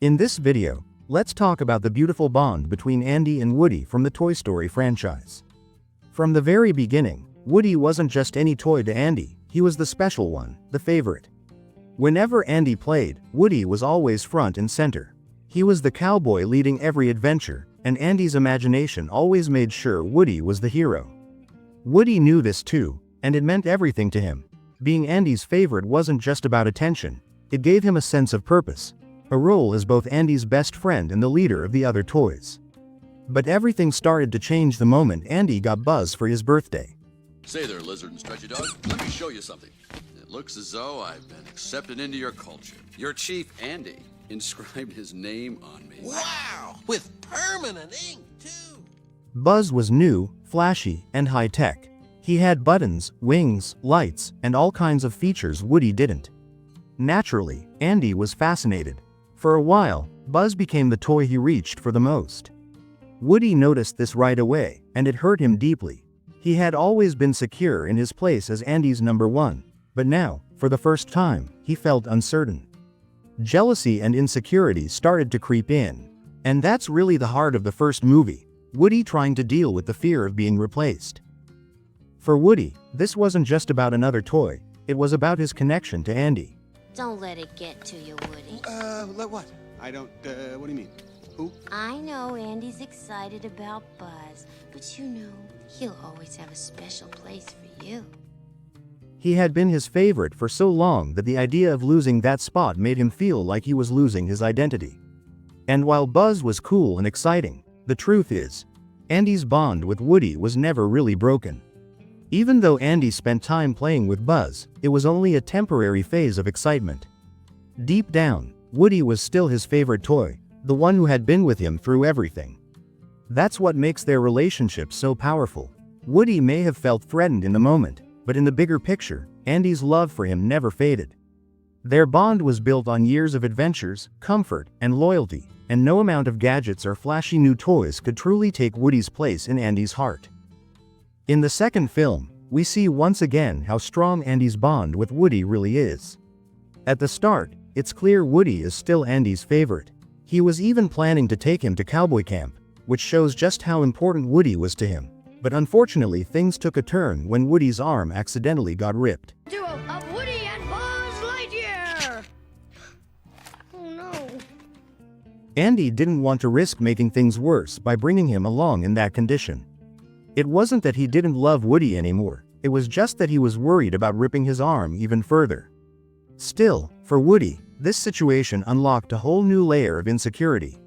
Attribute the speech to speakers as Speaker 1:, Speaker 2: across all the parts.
Speaker 1: In this video, let's talk about the beautiful bond between Andy and Woody from the Toy Story franchise. From the very beginning, Woody wasn't just any toy to Andy, he was the special one, the favorite. Whenever Andy played, Woody was always front and center. He was the cowboy leading every adventure, and Andy's imagination always made sure Woody was the hero. Woody knew this too, and it meant everything to him. Being Andy's favorite wasn't just about attention, it gave him a sense of purpose, a role as both Andy's best friend and the leader of the other toys. But everything started to change the moment Andy got Buzz for his birthday.
Speaker 2: Say there, lizard and stretchy dog. Let me show you something. It looks as though I've been accepted into your culture. Your chief, Andy, inscribed his name on me.
Speaker 3: Wow! With permanent ink, too!
Speaker 1: Buzz was new, flashy, and high-tech. He had buttons, wings, lights, and all kinds of features Woody didn't. Naturally, Andy was fascinated. For a while, Buzz became the toy he reached for the most. Woody noticed this right away, and it hurt him deeply. He had always been secure in his place as Andy's number one, but now, for the first time, he felt uncertain. Jealousy and insecurity started to creep in. And that's really the heart of the first movie, Woody trying to deal with the fear of being replaced. For Woody, this wasn't just about another toy, it was about his connection to Andy.
Speaker 4: Don't let it get to you, Woody.
Speaker 5: Let what? I don't, what do you mean? Who?
Speaker 4: I know Andy's excited about Buzz, but you know, he'll always have a special place for you.
Speaker 1: He had been his favorite for so long that the idea of losing that spot made him feel like he was losing his identity. And while Buzz was cool and exciting, the truth is, Andy's bond with Woody was never really broken. Even though Andy spent time playing with Buzz, it was only a temporary phase of excitement. Deep down, Woody was still his favorite toy, the one who had been with him through everything. That's what makes their relationship so powerful. Woody may have felt threatened in the moment, but in the bigger picture, Andy's love for him never faded. Their bond was built on years of adventures, comfort, and loyalty, and no amount of gadgets or flashy new toys could truly take Woody's place in Andy's heart. In the second film, we see once again how strong Andy's bond with Woody really is. At the start, it's clear Woody is still Andy's favorite. He was even planning to take him to cowboy camp, which shows just how important Woody was to him. But unfortunately, things took a turn when Woody's arm accidentally got ripped.
Speaker 6: Duo of Woody and Buzz Lightyear! Oh no.
Speaker 1: Andy didn't want to risk making things worse by bringing him along in that condition. It wasn't that he didn't love Woody anymore, it was just that he was worried about ripping his arm even further. Still, for Woody, this situation unlocked a whole new layer of insecurity.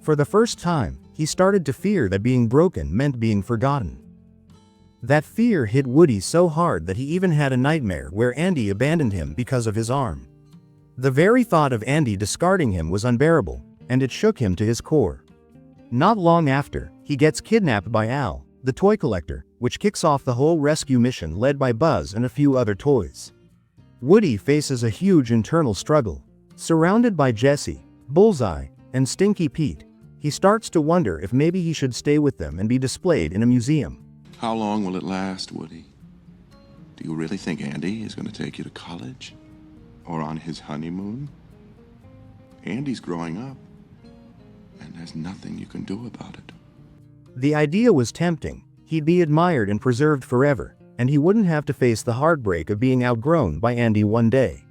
Speaker 1: For the first time, he started to fear that being broken meant being forgotten. That fear hit Woody so hard that he even had a nightmare where Andy abandoned him because of his arm. The very thought of Andy discarding him was unbearable, and it shook him to his core. Not long after, he gets kidnapped by Al, the toy collector, which kicks off the whole rescue mission led by Buzz and a few other toys. Woody faces a huge internal struggle. Surrounded by Jessie, Bullseye, and Stinky Pete, he starts to wonder if maybe he should stay with them and be displayed in a museum.
Speaker 7: How long will it last, Woody? Do you really think Andy is going to take you to college? Or on his honeymoon? Andy's growing up, and there's nothing you can do about it.
Speaker 1: The idea was tempting. He'd be admired and preserved forever, and he wouldn't have to face the heartbreak of being outgrown by Andy one day.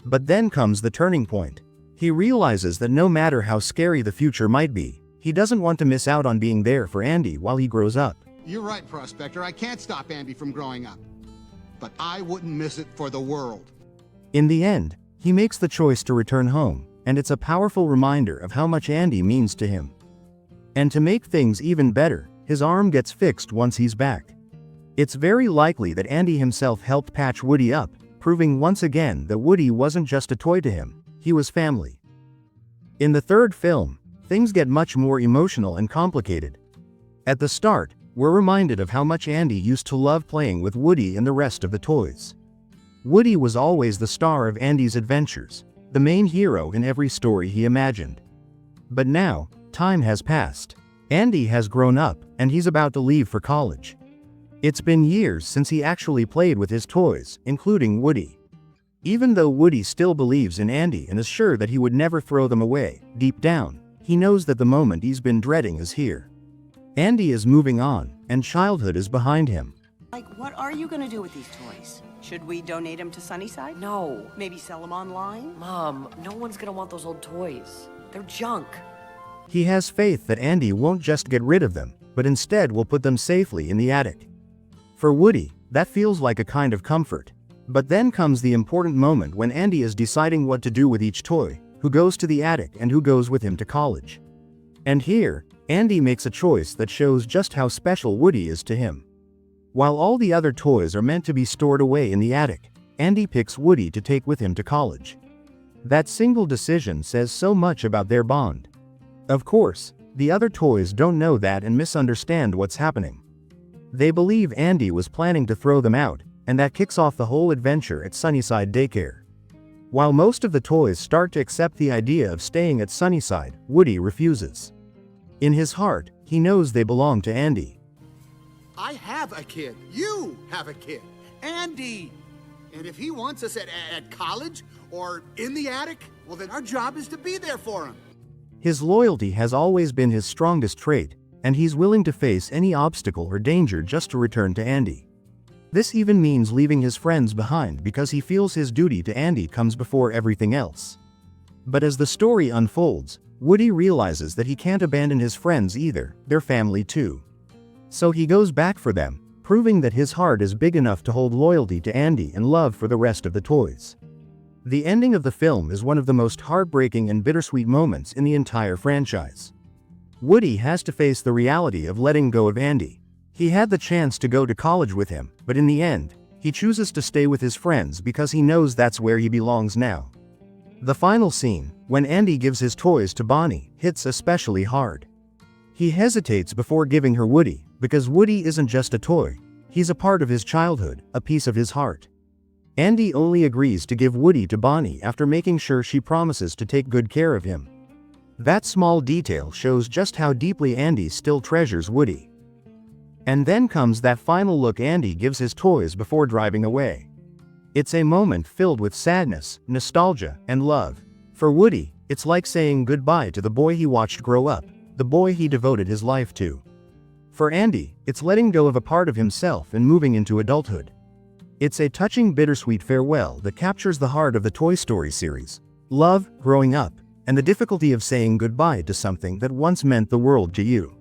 Speaker 1: But then comes the turning point. He realizes that no matter how scary the future might be, he doesn't want to miss out on being there for Andy while he grows up.
Speaker 5: You're right, Prospector. I can't stop Andy from growing up. But I wouldn't miss it for the world.
Speaker 1: In the end, he makes the choice to return home, and it's a powerful reminder of how much Andy means to him. And to make things even better, his arm gets fixed once he's back. It's very likely that Andy himself helped patch Woody up, proving once again that Woody wasn't just a toy to him, he was family. In the third film, things get much more emotional and complicated. At the start, we're reminded of how much Andy used to love playing with Woody and the rest of the toys. Woody was always the star of Andy's adventures, the main hero in every story he imagined. But now, time has passed. Andy has grown up, and he's about to leave for college. It's been years since he actually played with his toys, including Woody. Even though Woody still believes in Andy and is sure that he would never throw them away, deep down, he knows that the moment he's been dreading is here. Andy is moving on, and childhood is behind him.
Speaker 8: Like, what are you gonna do with these toys? Should we donate them to Sunnyside?
Speaker 9: No.
Speaker 8: Maybe sell them online?
Speaker 9: Mom, no one's gonna want those old toys. They're junk.
Speaker 1: He has faith that Andy won't just get rid of them, but instead will put them safely in the attic. For Woody, that feels like a kind of comfort. But then comes the important moment when Andy is deciding what to do with each toy, who goes to the attic and who goes with him to college. And here, Andy makes a choice that shows just how special Woody is to him. While all the other toys are meant to be stored away in the attic, Andy picks Woody to take with him to college. That single decision says so much about their bond. Of course, the other toys don't know that and misunderstand what's happening. They believe Andy was planning to throw them out, and that kicks off the whole adventure at Sunnyside Daycare. While most of the toys start to accept the idea of staying at Sunnyside, Woody refuses. In his heart, he knows they belong to Andy.
Speaker 5: I have a kid. You have a kid. Andy. And if he wants us at college or in the attic, well, then our job is to be there for him.
Speaker 1: His loyalty has always been his strongest trait, and he's willing to face any obstacle or danger just to return to Andy. This even means leaving his friends behind because he feels his duty to Andy comes before everything else. But as the story unfolds, Woody realizes that he can't abandon his friends either, their family too. So he goes back for them, proving that his heart is big enough to hold loyalty to Andy and love for the rest of the toys. The ending of the film is one of the most heartbreaking and bittersweet moments in the entire franchise. Woody has to face the reality of letting go of Andy. He had the chance to go to college with him, but in the end, he chooses to stay with his friends because he knows that's where he belongs now. The final scene, when Andy gives his toys to Bonnie, hits especially hard. He hesitates before giving her Woody, because Woody isn't just a toy, he's a part of his childhood, a piece of his heart. Andy only agrees to give Woody to Bonnie after making sure she promises to take good care of him. That small detail shows just how deeply Andy still treasures Woody. And then comes that final look Andy gives his toys before driving away. It's a moment filled with sadness, nostalgia, and love. For Woody, it's like saying goodbye to the boy he watched grow up, the boy he devoted his life to. For Andy, it's letting go of a part of himself and moving into adulthood. It's a touching bittersweet farewell that captures the heart of the Toy Story series. Love, growing up, and the difficulty of saying goodbye to something that once meant the world to you.